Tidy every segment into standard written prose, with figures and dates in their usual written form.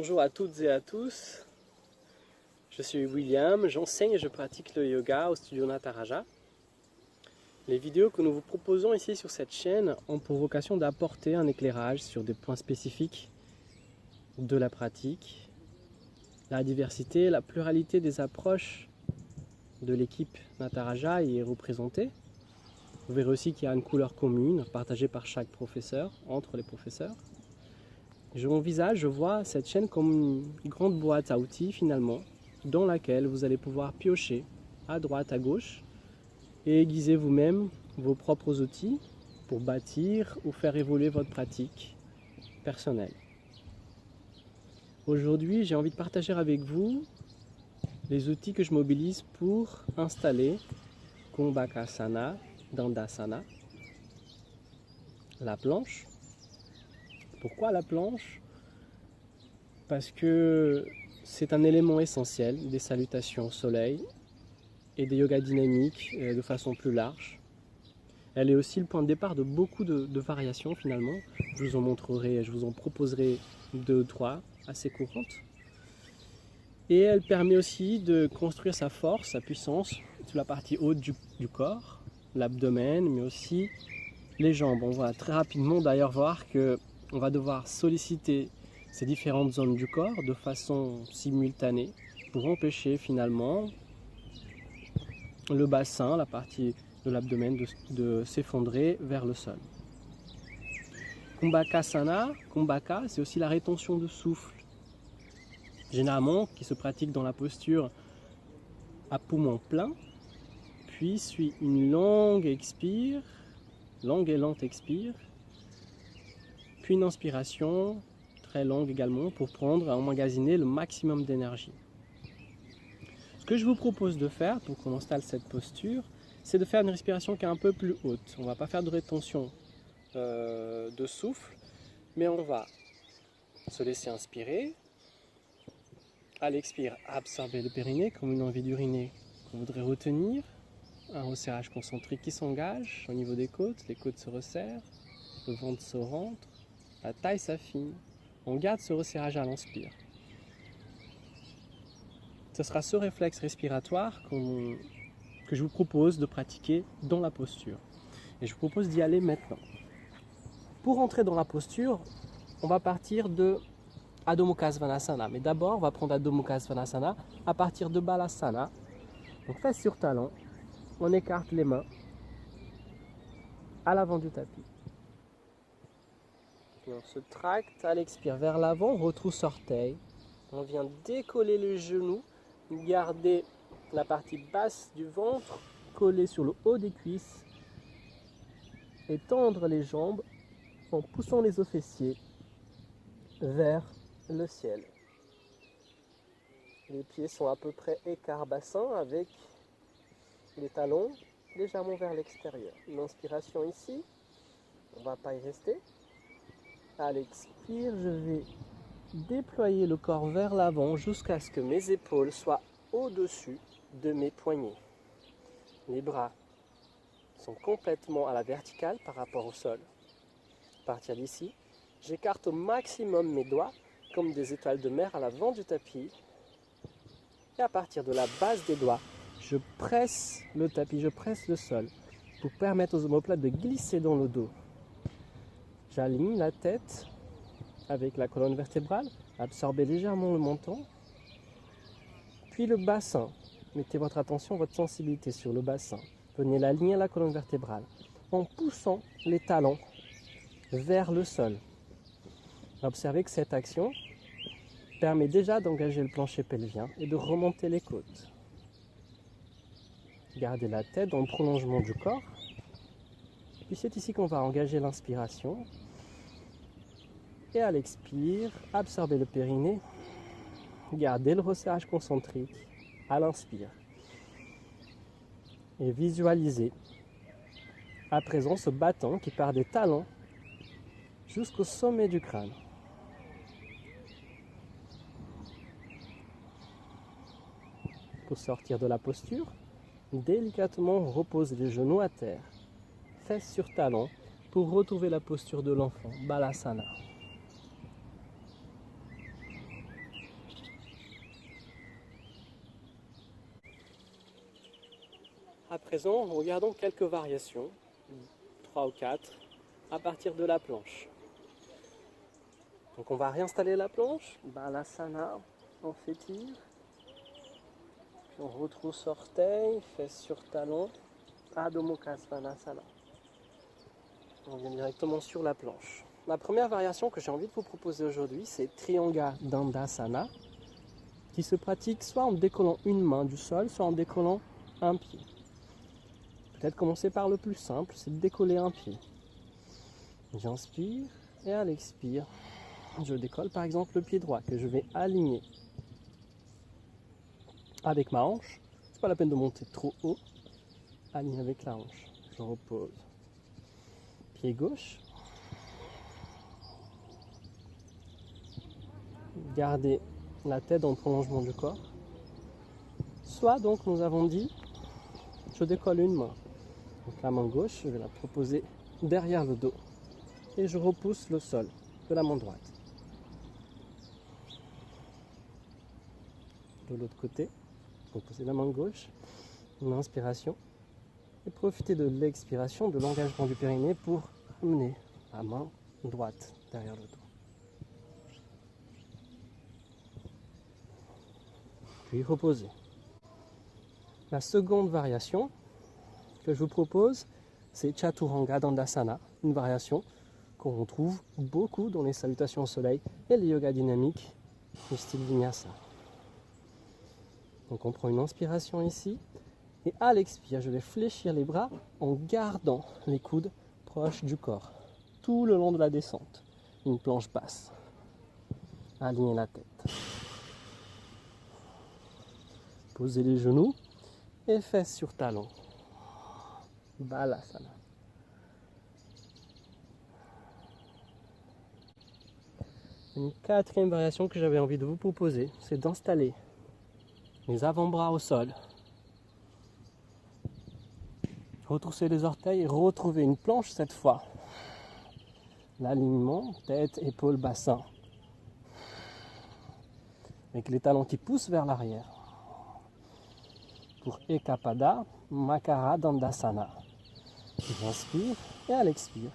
Bonjour à toutes et à tous, je suis William, j'enseigne et je pratique le yoga au studio Nataraja. Les vidéos que nous vous proposons ici sur cette chaîne ont pour vocation d'apporter un éclairage sur des points spécifiques de la pratique, la diversité, la pluralité des approches de l'équipe Nataraja y est représentée. Vous verrez aussi qu'il y a une couleur commune partagée par chaque professeur, entre les professeurs. Je vois cette chaîne comme une grande boîte à outils finalement, dans laquelle vous allez pouvoir piocher à droite, à gauche et aiguiser vous-même vos propres outils pour bâtir ou faire évoluer votre pratique personnelle. Aujourd'hui, j'ai envie de partager avec vous les outils que je mobilise pour installer Kumbhakasana, Dandasana, la planche. Pourquoi la planche? Parce que c'est un élément essentiel des salutations au soleil et des yogas dynamiques de façon plus large. Elle est aussi le point de départ de beaucoup de variations finalement. Je vous en montrerai, je vous en proposerai 2 ou 3 assez courantes. Et elle permet aussi de construire sa force, sa puissance sur la partie haute du corps, l'abdomen, mais aussi les jambes. On va très rapidement d'ailleurs voir qu'on va devoir solliciter ces différentes zones du corps de façon simultanée pour empêcher finalement le bassin, la partie de l'abdomen de s'effondrer vers le sol. Kumbhakasana, Kumbhaka, c'est aussi la rétention de souffle, généralement qui se pratique dans la posture à poumon plein, puis suit une longue expire, longue et lente expire, puis une inspiration très longue également pour prendre à emmagasiner le maximum d'énergie. Ce que je vous propose de faire pour qu'on installe cette posture, c'est de faire une respiration qui est un peu plus haute. On ne va pas faire de rétention de souffle, mais on va se laisser inspirer. À l'expire, absorber le périnée comme une envie d'uriner qu'on voudrait retenir. Un resserrage concentrique qui s'engage au niveau des côtes. Les côtes se resserrent, le ventre se rentre, la taille s'affine. On garde ce resserrage à l'inspire. Ce sera ce réflexe respiratoire que je vous propose de pratiquer dans la posture. Et je vous propose d'y aller maintenant. Pour entrer dans la posture, on va partir de Adho Mukha Svanasana. Mais d'abord, on va prendre Adho Mukha Svanasana à partir de Balasana. Donc fesses sur talons, on écarte les mains à l'avant du tapis. Et on se tracte à l'expire vers l'avant, on retrousse orteil. On vient décoller les genoux, garder la partie basse du ventre collée sur le haut des cuisses et tendre les jambes en poussant les os fessiers vers le ciel. Les pieds sont à peu près écart bassin avec les talons légèrement vers l'extérieur. Une inspiration ici, on ne va pas y rester. À l'expire, je vais déployer le corps vers l'avant jusqu'à ce que mes épaules soient au-dessus de mes poignets. Les bras sont complètement à la verticale par rapport au sol. À partir d'ici, j'écarte au maximum mes doigts comme des étoiles de mer à l'avant du tapis. Et à partir de la base des doigts, je presse le tapis, je presse le sol pour permettre aux omoplates de glisser dans le dos. J'aligne la tête avec la colonne vertébrale, absorbez légèrement le menton, puis le bassin. Mettez votre attention, votre sensibilité sur le bassin. Venez l'aligner à la colonne vertébrale en poussant les talons vers le sol. Observez que cette action permet déjà d'engager le plancher pelvien et de remonter les côtes. Gardez la tête dans le prolongement du corps. Puis c'est ici qu'on va engager l'inspiration. Et à l'expire, absorbez le périnée. Gardez le resserrage concentrique à l'inspire. Et visualisez à présent ce bâton qui part des talons jusqu'au sommet du crâne. Pour sortir de la posture, délicatement reposez les genoux à terre, fesses sur talons, pour retrouver la posture de l'enfant, Balasana. À présent, regardons quelques variations, 3 ou 4, à partir de la planche. Donc on va réinstaller la planche, Balasana, on s'étire, puis on retrousse orteil, fesses sur talon, Adho Mukha Svanasana. On vient directement sur la planche. La première variation que j'ai envie de vous proposer aujourd'hui, c'est Trianga Dandasana, qui se pratique soit en décollant une main du sol, soit en décollant un pied. Peut-être commencer par le plus simple, c'est de décoller un pied. J'inspire et à l'expire, je décolle par exemple le pied droit que je vais aligner avec ma hanche. C'est pas la peine de monter trop haut. Aligné avec la hanche. Je repose. Pied gauche. Gardez la tête dans le prolongement du corps. Soit donc nous avons dit, je décolle une main. Donc la main gauche, je vais la proposer derrière le dos. Et je repousse le sol de la main droite. De l'autre côté, reposez la main gauche, une inspiration. Et profitez de l'expiration, de l'engagement du périnée pour amener la main droite derrière le dos. Puis reposez. La seconde variation que je vous propose, c'est Chaturanga Dandasana, une variation qu'on retrouve beaucoup dans les salutations au soleil et les yogas dynamiques du style Vinyasa. Donc on prend une inspiration ici et à l'expire, je vais fléchir les bras en gardant les coudes proches du corps tout le long de la descente. Une planche basse. Alignez la tête. Posez les genoux et fesses sur talons. Balasana. Une quatrième variation que j'avais envie de vous proposer, c'est d'installer les avant-bras au sol. Retroussez les orteils et retrouvez une planche cette fois. L'alignement, tête, épaules, bassin. Avec les talons qui poussent vers l'arrière. Pour Ekapada, Makara Dandasana. J'inspire et à l'expire,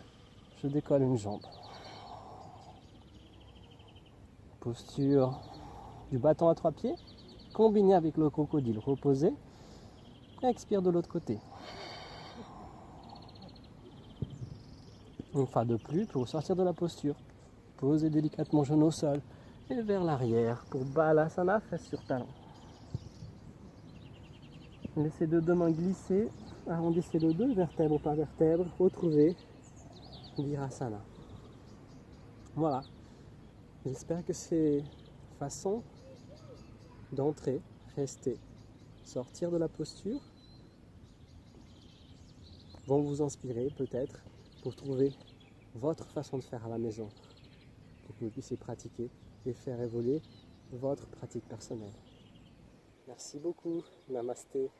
je décolle une jambe. Posture du bâton à 3 pieds, combiné avec le crocodile reposé. Expire de l'autre côté. Une fois de plus pour sortir de la posture. Posez délicatement genou au sol et vers l'arrière pour Balasana, fesses sur talon. Laissez les deux mains glisser, arrondissez le dos, vertèbre par vertèbre, retrouvez Virasana. Voilà. J'espère que ces façons d'entrer, rester, sortir de la posture vont vous inspirer peut-être pour trouver votre façon de faire à la maison, pour que vous puissiez pratiquer et faire évoluer votre pratique personnelle. Merci beaucoup. Namasté.